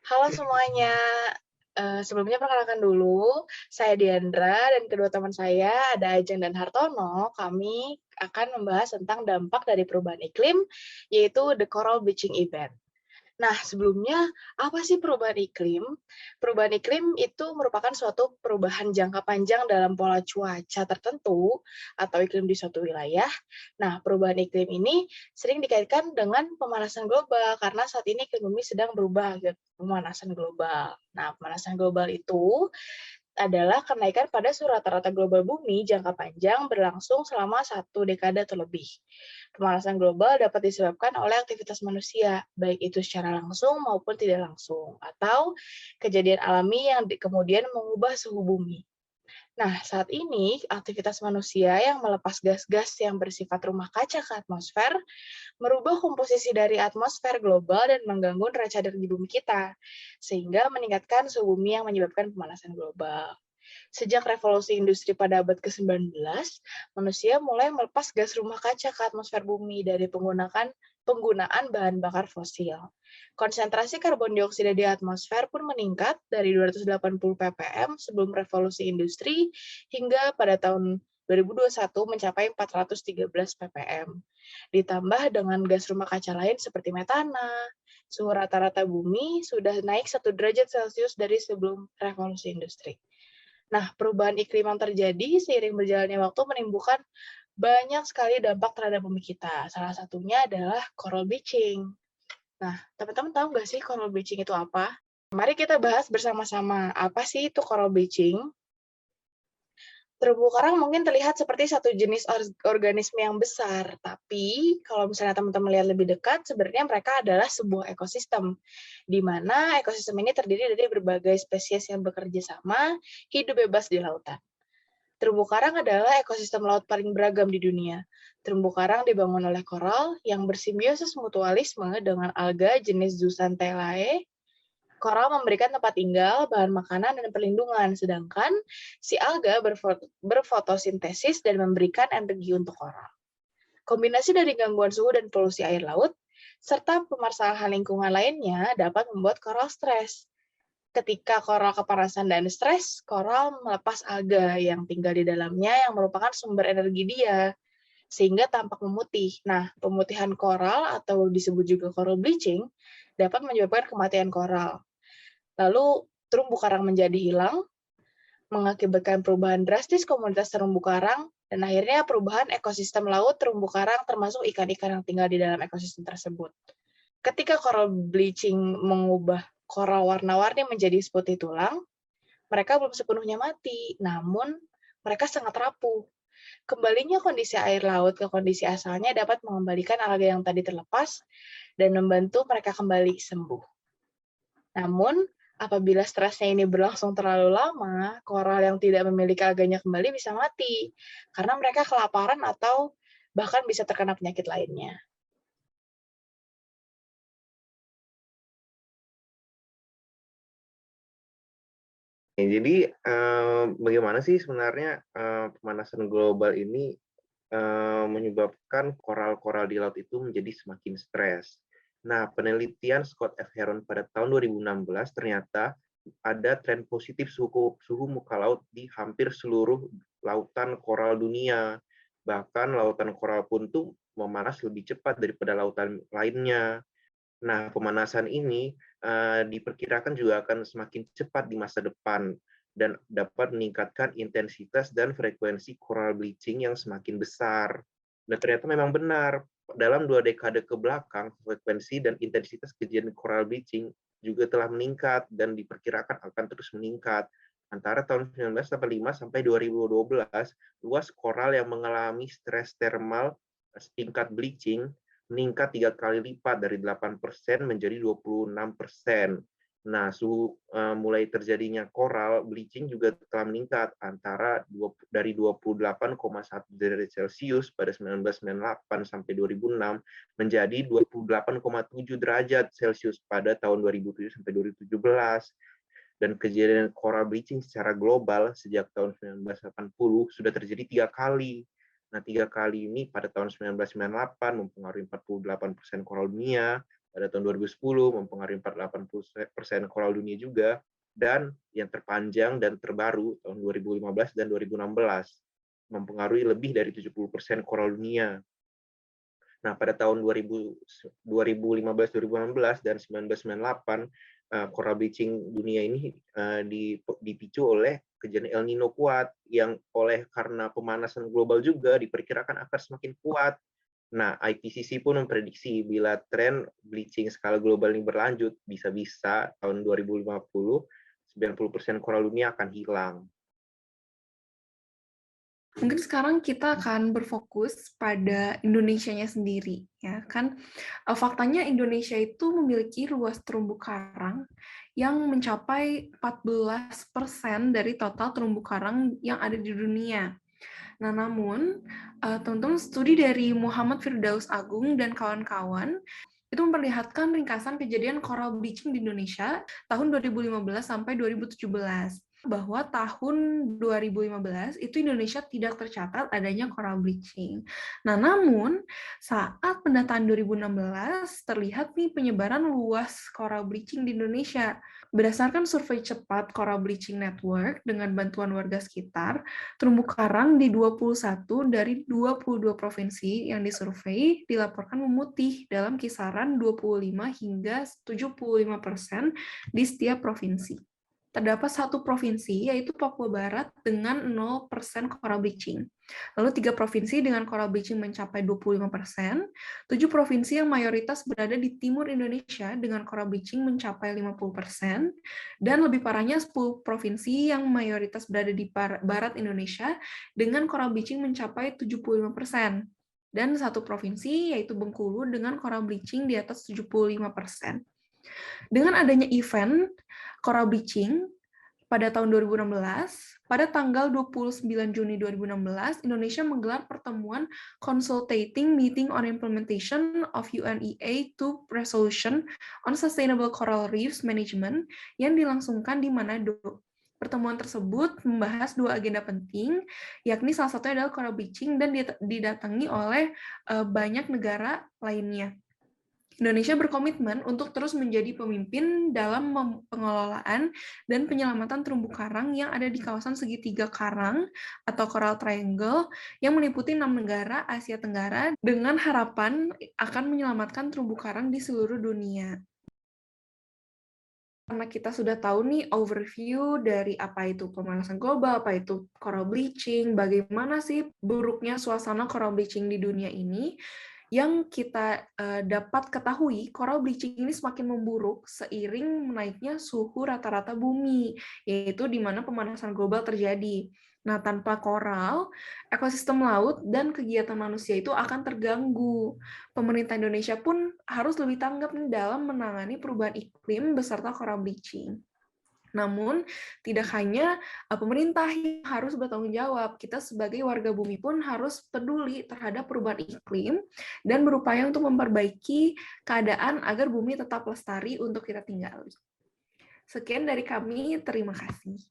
Halo semuanya, sebelumnya perkenalkan dulu, saya Diandra dan kedua teman saya ada Ajeng dan Hartono. Kami akan membahas tentang dampak dari perubahan iklim, yaitu the coral bleaching event. Nah, sebelumnya, apa sih perubahan iklim? Perubahan iklim itu merupakan suatu perubahan jangka panjang dalam pola cuaca tertentu atau iklim di suatu wilayah. Nah, perubahan iklim ini sering dikaitkan dengan pemanasan global karena saat ini iklim bumi sedang berubah gitu, pemanasan global. Nah, pemanasan global itu adalah kenaikan pada suhu rata-rata global bumi jangka panjang berlangsung selama 1 dekade atau lebih. Pemanasan global dapat disebabkan oleh aktivitas manusia, baik itu secara langsung maupun tidak langsung, atau kejadian alami yang kemudian mengubah suhu bumi. Nah, saat ini aktivitas manusia yang melepas gas-gas yang bersifat rumah kaca ke atmosfer merubah komposisi dari atmosfer global dan mengganggu neraca energi bumi kita, sehingga meningkatkan suhu bumi yang menyebabkan pemanasan global. Sejak revolusi industri pada abad ke-19, manusia mulai melepas gas rumah kaca ke atmosfer bumi dari penggunaan bahan bakar fosil. Konsentrasi karbon dioksida di atmosfer pun meningkat dari 280 ppm sebelum revolusi industri hingga pada tahun 2021 mencapai 413 ppm. Ditambah dengan gas rumah kaca lain seperti metana, suhu rata-rata bumi sudah naik 1 derajat Celcius dari sebelum revolusi industri. Nah, perubahan iklim yang terjadi seiring berjalannya waktu menimbulkan banyak sekali dampak terhadap bumi kita. Salah satunya adalah coral bleaching. Nah, teman-teman tahu nggak sih coral bleaching itu apa? Mari kita bahas bersama-sama. Apa sih itu coral bleaching? Terumbu karang mungkin terlihat seperti satu jenis organisme yang besar, tapi kalau misalnya teman-teman lihat lebih dekat, sebenarnya mereka adalah sebuah ekosistem, di mana ekosistem ini terdiri dari berbagai spesies yang bekerja sama, hidup bebas di lautan. Terumbu karang adalah ekosistem laut paling beragam di dunia. Terumbu karang dibangun oleh koral yang bersimbiosis mutualisme dengan alga jenis Zooxanthellae. Koral memberikan tempat tinggal, bahan makanan, dan perlindungan, sedangkan si alga berfotosintesis dan memberikan energi untuk koral. Kombinasi dari gangguan suhu dan polusi air laut, serta permasalahan lingkungan lainnya dapat membuat koral stres. Ketika koral kepanasan dan stres, koral melepas alga yang tinggal di dalamnya yang merupakan sumber energi dia, sehingga tampak memutih. Nah, pemutihan koral atau disebut juga coral bleaching dapat menyebabkan kematian koral. Lalu terumbu karang menjadi hilang, mengakibatkan perubahan drastis komunitas terumbu karang, dan akhirnya perubahan ekosistem laut terumbu karang termasuk ikan-ikan yang tinggal di dalam ekosistem tersebut. Ketika coral bleaching mengubah koral warna-warni menjadi putih tulang, mereka belum sepenuhnya mati, namun mereka sangat rapuh. Kembalinya kondisi air laut ke kondisi asalnya dapat mengembalikan alga yang tadi terlepas dan membantu mereka kembali sembuh. Namun, apabila stresnya ini berlangsung terlalu lama, koral yang tidak memiliki alganya kembali bisa mati, karena mereka kelaparan atau bahkan bisa terkena penyakit lainnya. Ya, jadi bagaimana sih sebenarnya pemanasan global ini menyebabkan koral-koral di laut itu menjadi semakin stres. Nah, penelitian Scott F. Heron pada tahun 2016 ternyata ada tren positif suhu muka laut di hampir seluruh lautan koral dunia. Bahkan lautan koral pun tuh memanas lebih cepat daripada lautan lainnya. Nah, pemanasan ini diperkirakan juga akan semakin cepat di masa depan dan dapat meningkatkan intensitas dan frekuensi coral bleaching yang semakin besar. Dan ternyata memang benar, dalam 2 dekade ke belakang, frekuensi dan intensitas kejadian coral bleaching juga telah meningkat dan diperkirakan akan terus meningkat. Antara tahun 1985 sampai 2012, luas koral yang mengalami stres thermal tingkat bleaching meningkat 3 kali lipat dari 8% menjadi 26%. Nah, suhu mulai terjadinya coral bleaching juga telah meningkat dari 28,1 derajat Celcius pada 1998 sampai 2006 menjadi 28,7 derajat Celcius pada tahun 2007 sampai 2017. Dan kejadian coral bleaching secara global sejak tahun 1980 sudah terjadi 3 kali. Nah, 3 kali ini pada tahun 1998 mempengaruhi 48% koral dunia, pada tahun 2010 mempengaruhi 48% koral dunia juga, dan yang terpanjang dan terbaru tahun 2015 dan 2016 mempengaruhi lebih dari 70% koral dunia. Nah, pada tahun 2015, 2016, dan 1998, coral bleaching dunia ini dipicu oleh kejadian El Nino kuat yang karena pemanasan global juga diperkirakan akan semakin kuat. Nah, IPCC pun memprediksi bila tren bleaching skala global ini berlanjut, bisa-bisa tahun 2050, 90% koral dunia akan hilang. Mungkin sekarang kita akan berfokus pada Indonesianya sendiri, ya kan? Faktanya Indonesia itu memiliki luas terumbu karang yang mencapai 14% dari total terumbu karang yang ada di dunia. Nah, namun, teman-teman, studi dari Muhammad Firdaus Agung dan kawan-kawan itu memperlihatkan ringkasan kejadian coral bleaching di Indonesia tahun 2015 sampai 2017. Bahwa tahun 2015 itu Indonesia tidak tercatat adanya coral bleaching. Nah, namun saat pendataan 2016 terlihat nih penyebaran luas coral bleaching di Indonesia. Berdasarkan survei cepat Coral Bleaching Network dengan bantuan warga sekitar, terumbu karang di 21 dari 22 provinsi yang disurvei dilaporkan memutih dalam kisaran 25 hingga 75% di setiap provinsi. Terdapat satu provinsi, yaitu Papua Barat, dengan 0% coral bleaching. Lalu 3 provinsi dengan coral bleaching mencapai 25%, 7 provinsi yang mayoritas berada di timur Indonesia dengan coral bleaching mencapai 50%, dan lebih parahnya 10 provinsi yang mayoritas berada di barat Indonesia dengan coral bleaching mencapai 75%. Dan satu provinsi, yaitu Bengkulu, dengan coral bleaching di atas 75%. Dengan adanya event coral bleaching pada tahun 2016, pada tanggal 29 Juni 2016, Indonesia menggelar pertemuan Consultating Meeting on Implementation of UNEA II Resolution on Sustainable Coral Reefs Management yang dilangsungkan di Manado. Pertemuan tersebut membahas 2 agenda penting, yakni salah satunya adalah coral bleaching dan didatangi oleh banyak negara lainnya. Indonesia berkomitmen untuk terus menjadi pemimpin dalam pengelolaan dan penyelamatan terumbu karang yang ada di kawasan segitiga karang atau Coral Triangle yang meliputi 6 negara Asia Tenggara dengan harapan akan menyelamatkan terumbu karang di seluruh dunia. Karena kita sudah tahu nih overview dari apa itu pemanasan global, apa itu coral bleaching, bagaimana sih buruknya suasana coral bleaching di dunia ini, yang kita dapat ketahui, coral bleaching ini semakin memburuk seiring menaiknya suhu rata-rata bumi, yaitu di mana pemanasan global terjadi. Nah, tanpa koral, ekosistem laut dan kegiatan manusia itu akan terganggu. Pemerintah Indonesia pun harus lebih tanggap dalam menangani perubahan iklim beserta coral bleaching. Namun, tidak hanya pemerintah yang harus bertanggung jawab, kita sebagai warga bumi pun harus peduli terhadap perubahan iklim dan berupaya untuk memperbaiki keadaan agar bumi tetap lestari untuk kita tinggali. Sekian dari kami, terima kasih.